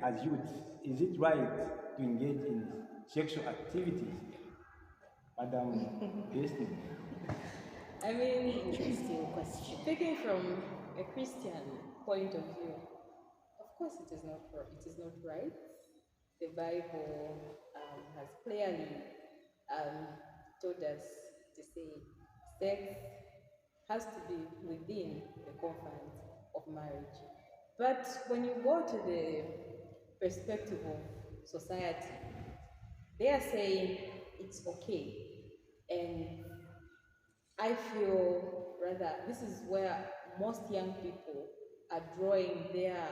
as youth, is it right to engage in sexual activities? Madam Destiny. I mean, Interesting question. speaking from a Christian point of view, of course it is not right. The Bible has clearly um, told us to say sex has to be within the confines of marriage. But when you go to the perspective of society, they are saying it's okay. And I feel rather this is where most young people are drawing their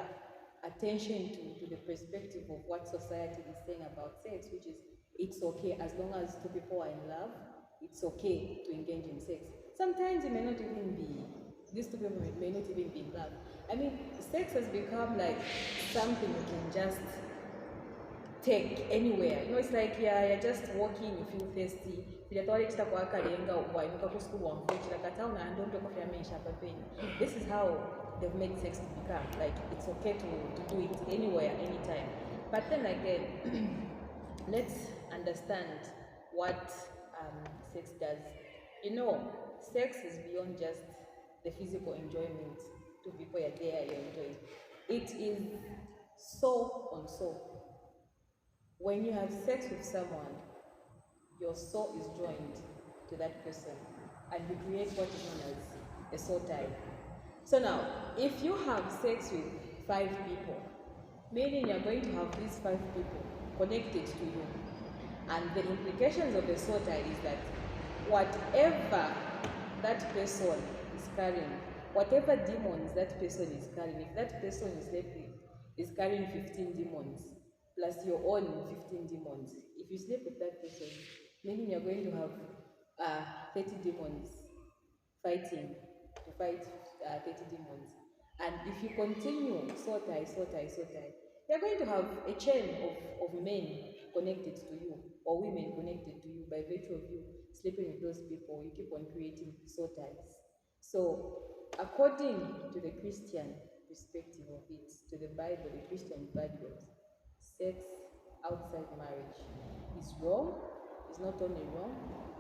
attention to the perspective of what society is saying about sex, which is it's okay as long as two people are in love, it's okay to engage in sex. Sometimes it may not even be, these two people may not even be in love. I mean, sex has become like something you can just take anywhere. You know, it's like you're just walking, you feel thirsty. This is how they've made sex to become. Like it's okay to do it anywhere, anytime. But then again, let's understand what sex does. You know, sex is beyond just the physical enjoyment. Two people are there, you're enjoying. It is soul on soul. When you have sex with someone, your soul is joined to that person and you create what is known as a soul tie. So now, if you have sex with 5 people, meaning you're going to have these 5 people connected to you, and the implications of the soul tie is that whatever that person is carrying, whatever demons that person is carrying, if that person is slept with is carrying 15 demons, plus your own 15 demons. If you sleep with that person, meaning you're going to have 30 demons fighting to fight 30 demons. And if you continue so tie, you're going to have a chain of men connected to you or women connected to you by virtue of you sleeping with those people. You keep on creating soul ties. So, according to the Christian perspective of it, to the Bible, the Christian values, sex outside marriage is wrong. It's not only wrong,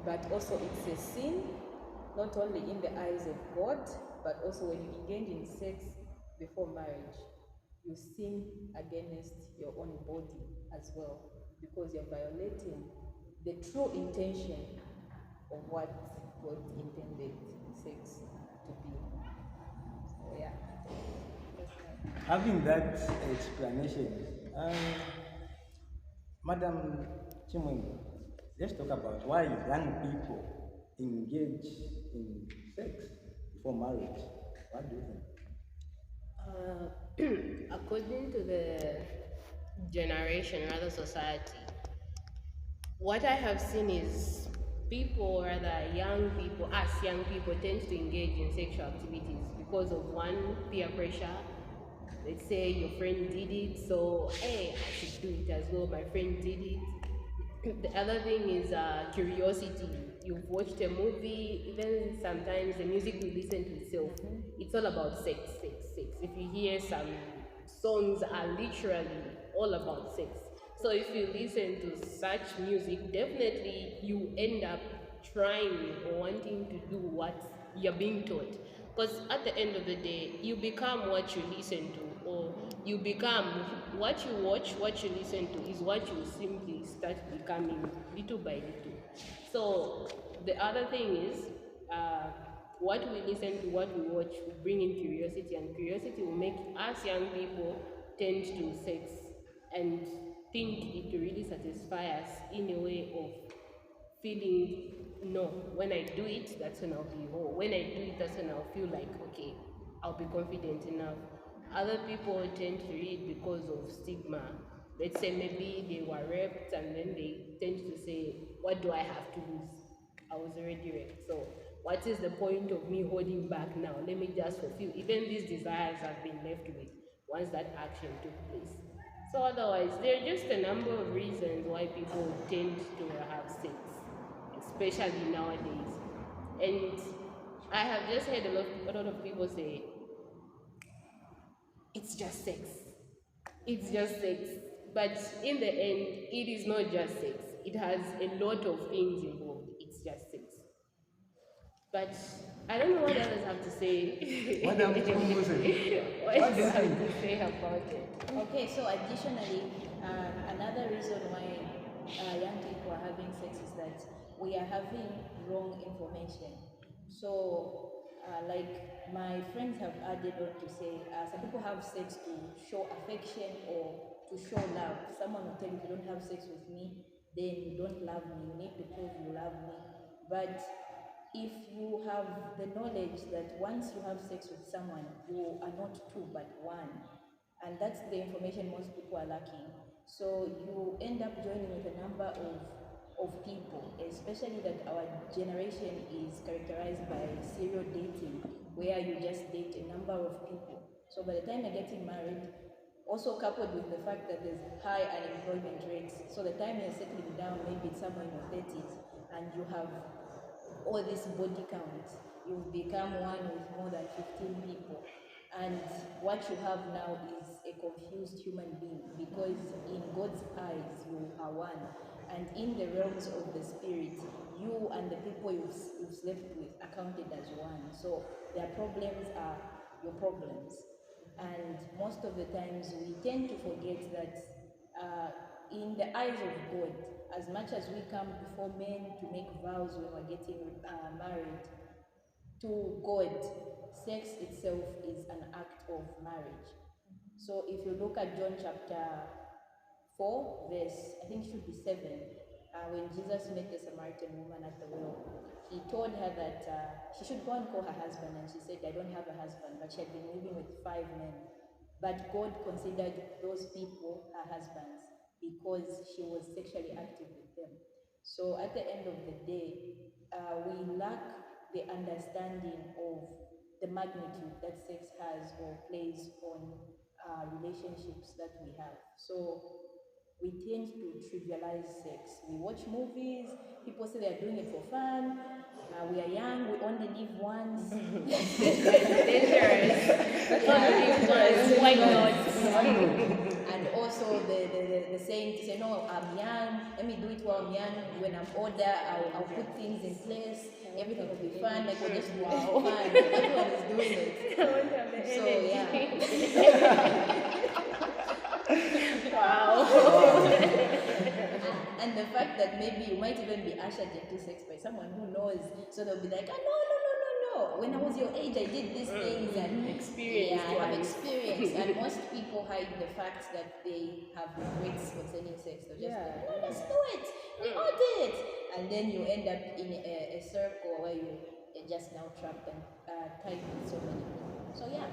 but also it's a sin, not only in the eyes of God, but also when you engage in sex before marriage, you sin against your own body as well, because you're violating the true intention of what God intended sex to be. So yeah, that's right. Having that explanation, Madam Chimwingo, let's talk about why young people engage in sex before marriage. What do you think? According to the generation, rather society, what I have seen is people, rather young people, us young people, tend to engage in sexual activities because of one, peer pressure. Let's say your friend did it, so hey, I should do it as well. My friend did it. The other thing is curiosity. You've watched a movie, even sometimes the music you listen to itself, it's all about sex, sex, sex. If you hear some songs are literally all about sex. So if you listen to such music, definitely you end up trying or wanting to do what you're being taught. Because at the end of the day, you become what you listen to, or you become what you watch, what you listen to is what you simply start becoming little by little. So the other thing is, what we listen to, what we watch, will bring in curiosity, and curiosity will make us young people tend to sex and think it will really satisfy us in a way of feeling, no, when I do it, that's when I'll be whole. When I do it, that's when I'll feel like, okay, I'll be confident enough. Other people tend to read because of stigma. Let's say maybe they were raped and then they tend to say, what do I have to lose? I was already raped. So what is the point of me holding back now? Let me just fulfill. Even these desires have been left with once that action took place. So otherwise, there are just a number of reasons why people tend to have sex, especially nowadays. And I have just heard a lot of people say, it's just sex. it's just sex. But in the end, it is not just sex. It has a lot of things involved. It's just sex. But I don't know what others have to say. Madam Chumuze, What what do do you you have think? to say about it? Okay, so additionally, another reason why young people are having sex is that we are having wrong information. So, like my friends have added on to say, some people have sex to show affection or to show love. Someone will tell you, if you don't have sex with me, then you don't love me. You need to prove you love me. But if you have the knowledge that once you have sex with someone, you are not two but one, and that's the information most people are lacking. So you end up joining with a number of people, especially that our generation is characterized by serial dating, where you just date a number of people. So by the time you're getting married, also coupled with the fact that there's high unemployment rates, so the time you're settling down, maybe it's somewhere in your 30s, and you have all this body count, you've become one with more than 15 people. And what you have now is a confused human being, because in God's eyes you are one. And in the realms of the spirit, you and the people you've slept with are counted as one. So their problems are your problems. And most of the times we tend to forget that in the eyes of God, as much as we come before men to make vows when we're getting married, to God, sex itself is an act of marriage. So if you look at John chapter 4, verse, I think it should be 7, when Jesus met the Samaritan woman at the well, he told her that she should go and call her husband, and she said, I don't have a husband, but she had been living with 5 men. But God considered those people her husbands because she was sexually active with them. So at the end of the day, we lack the understanding of the magnitude that sex has or plays on relationships that we have. So we tend to trivialize sex. We watch movies, people say they're doing it for fun. We are young, we only live once. Dangerous. Yeah. Why not? And also the saying to say, no, I'm young, let me do it while I'm young. When I'm older, I'll put things in place, everything will be fun, like we're just fun. Everyone is doing it. I want to have the So energy. yeah. Wow. And the fact that maybe you might even be ushered into sex by someone who knows, so they'll be like, oh, no. When I was your age, I did these things and Experience. Yeah, I have experience. And most people hide the fact that they have regrets concerning sex. They're just like, no, let's do it. We all did it. And then you end up in a circle where you're just now trapped and tied with so many people. So yeah.